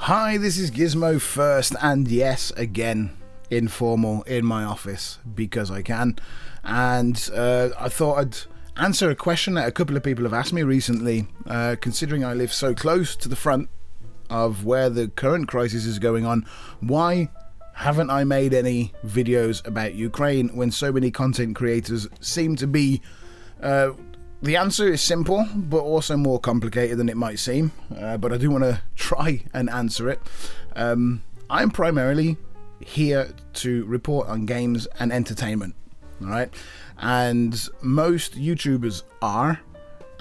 Hi, this is Gizmo First, and yes, again, informal in my office because I can. And I thought I'd answer a question that a couple of people have asked me recently, considering I live so close to the front of where the current crisis is going on. Why haven't I made any videos about Ukraine when so many content creators seem to be? The answer is simple, but also more complicated than it might seem, but I do want to try and answer it. I'm primarily here to report on games and entertainment, alright? And most YouTubers are,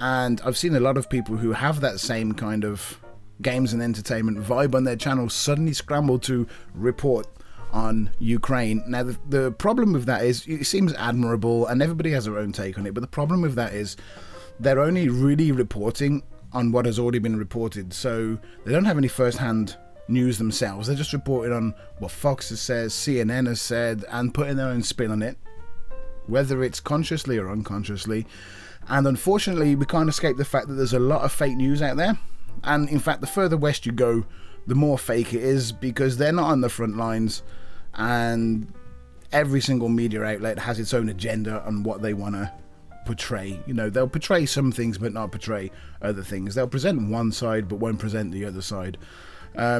and I've seen a lot of people who have that same kind of games and entertainment vibe on their channel suddenly scramble to report on Ukraine. Now the problem with that is it seems admirable and everybody has their own take on it, but the problem with that is they're only really reporting on what has already been reported, so they don't have any first-hand news themselves. They're just reporting on what Fox has said, CNN has said, and putting their own spin on it, whether it's consciously or unconsciously. And unfortunately we can't escape the fact that there's a lot of fake news out there, and in fact the further west you go, the more fake it is, because they're not on the front lines, and every single media outlet has its own agenda on what they want to portray. You know, they'll portray some things but not portray other things. They'll present one side but won't present the other side.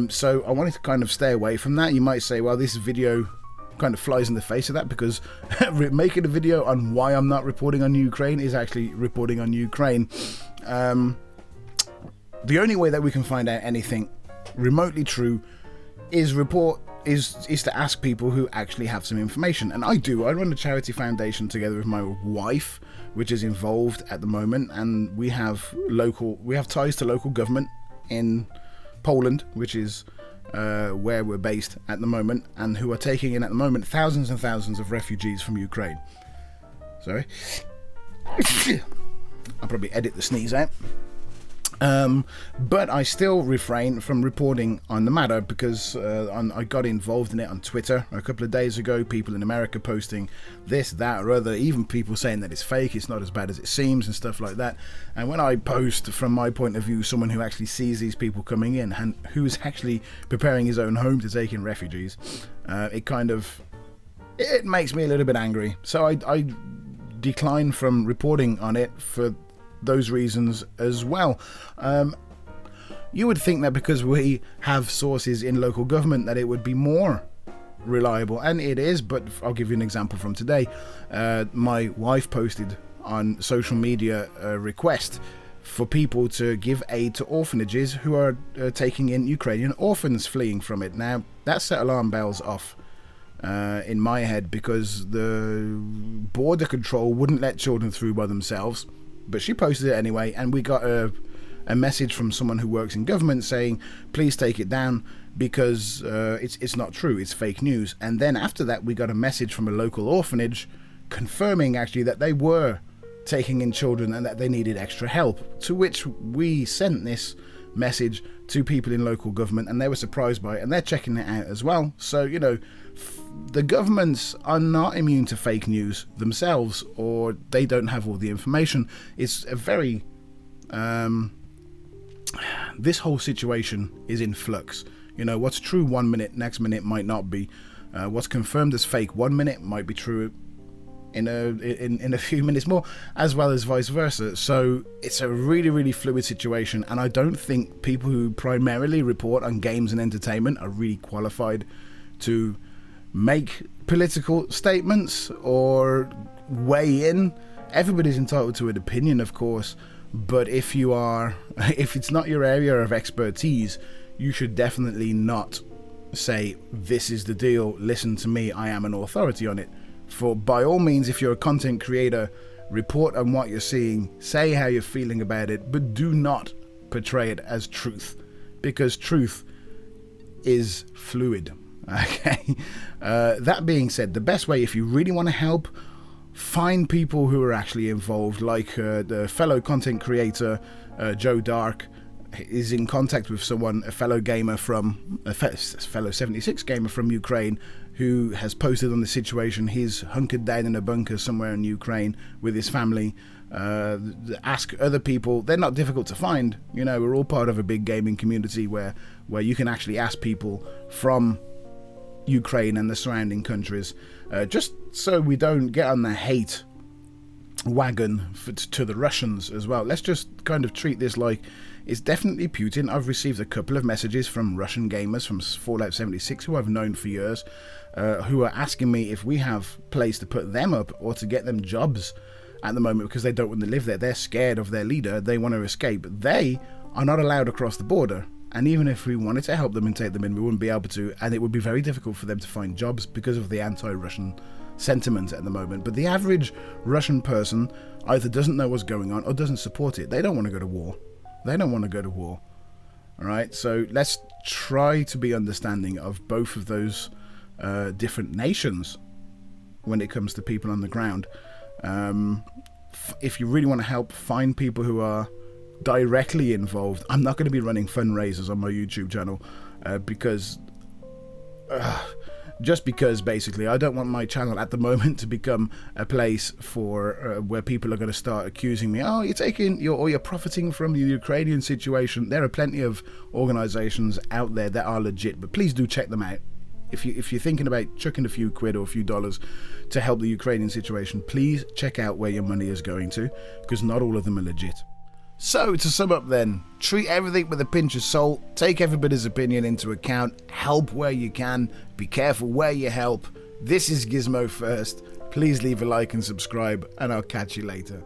So I wanted to kind of stay away from that. You might say, well, this video kind of flies in the face of that, because making a video on why I'm not reporting on Ukraine is actually reporting on Ukraine. The only way that we can find out anything remotely true is to ask people who actually have some information, and I run a charity foundation together with my wife, which is involved at the moment, and we have ties to local government in Poland, which is where we're based at the moment, and who are taking in at the moment thousands and thousands of refugees from Ukraine. Sorry. I'll probably edit the sneeze out. But I still refrain from reporting on the matter because I got involved in it on Twitter a couple of days ago. People in America posting this, that, or other, even people saying that it's fake, it's not as bad as it seems, and stuff like that. And when I post from my point of view, someone who actually sees these people coming in and who's actually preparing his own home to take in refugees, it makes me a little bit angry. So I decline from reporting on it for those reasons as well. You would think that because we have sources in local government that it would be more reliable, and it is, but I'll give you an example from today. My wife posted on social media a request for people to give aid to orphanages who are taking in Ukrainian orphans fleeing from it. Now that set alarm bells off in my head, because the border control wouldn't let children through by themselves. But she posted it anyway, and we got a message from someone who works in government saying, please take it down because it's not true, it's fake news. And then after that we got a message from a local orphanage confirming actually that they were taking in children and that they needed extra help, to which we sent this message to people in local government, and they were surprised by it, and they're checking it out as well. So, you know, the governments are not immune to fake news themselves, or they don't have all the information. It's a very this whole situation is in flux. You know, what's true one minute, next minute might not be. What's confirmed as fake one minute might be true in a few minutes more, as well as vice versa. So it's a really, really fluid situation, and I don't think people who primarily report on games and entertainment are really qualified to make political statements or weigh in. Everybody's entitled to an opinion, of course, but if it's not your area of expertise, you should definitely not say, this is the deal, listen to me, I am an authority on it. For by all means, if you're a content creator, report on what you're seeing, say how you're feeling about it, but do not portray it as truth, because truth is fluid. Okay. That being said, the best way, if you really want to help, find people who are actually involved, like the fellow content creator Joe Dark is in contact with someone, a fellow 76 gamer from Ukraine, who has posted on the situation. He's hunkered down in a bunker somewhere in Ukraine with his family. Ask other people. They're not difficult to find. You know, we're all part of a big gaming community where you can actually ask people from Ukraine and the surrounding countries, just so we don't get on the hate wagon to the Russians as well. Let's just kind of treat this like it's definitely Putin. I've received a couple of messages from Russian gamers from Fallout 76 who I've known for years, who are asking me if we have place to put them up or to get them jobs at the moment because they don't want to live there. They're scared of their leader. They want to escape. They are not allowed across the border. And even if we wanted to help them and take them in, we wouldn't be able to. And it would be very difficult for them to find jobs because of the anti-Russian sentiment at the moment. But the average Russian person either doesn't know what's going on or doesn't support it. They don't want to go to war. They don't want to go to war. All right. So let's try to be understanding of both of those different nations when it comes to people on the ground. If you really want to help, find people who are directly involved. I'm not going to be running fundraisers on my YouTube channel because basically I don't want my channel at the moment to become a place for where people are going to start accusing me, oh, you're profiting from the Ukrainian situation. There are plenty of organizations out there that are legit, but please do check them out. If you're thinking about chucking a few quid or a few dollars to help the Ukrainian situation, please check out where your money is going to, because not all of them are legit. So, to sum up then, treat everything with a pinch of salt, take everybody's opinion into account, help where you can, be careful where you help. This is Gizmo First. Please leave a like and subscribe, and I'll catch you later.